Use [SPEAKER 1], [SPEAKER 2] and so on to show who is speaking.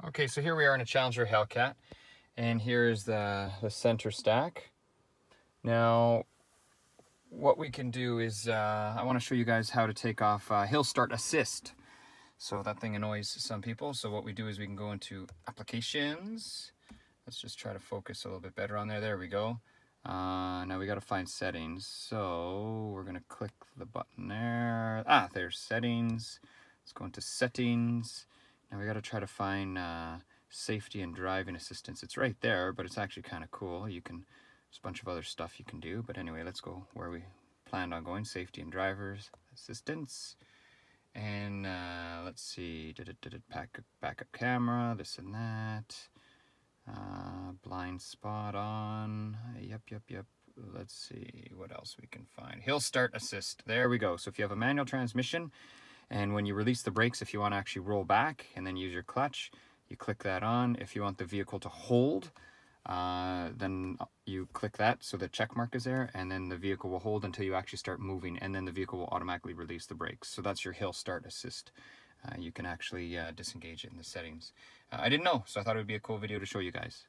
[SPEAKER 1] Okay, so here we are in a Challenger Hellcat, and here's the center stack. Now, what we can do is, I want to show you guys how to take off Hill Start Assist. So that thing annoys some people, so what we do is we can go into Applications. Let's just try to focus a little bit better on there. There we go. Now we got to find Settings, so we're going to click the button there. There's Settings. Let's go into Settings. Now we got to try to find Safety and Driving Assistance. It's right there, but it's actually kind of cool. There's a bunch of other stuff you can do, but anyway, let's go where we planned on going. Safety and Drivers Assistance. And let's see, backup camera, this and that. Blind spot on. Yep. Let's see what else we can find. Hill Start Assist. There we go. So if you have a manual transmission, and when you release the brakes, if you want to actually roll back and then use your clutch, you click that on. If you want the vehicle to hold, then you click that so the check mark is there, and then the vehicle will hold until you actually start moving, and then the vehicle will automatically release the brakes. So that's your Hill Start Assist. You can actually disengage it in the settings. I didn't know, so I thought it would be a cool video to show you guys.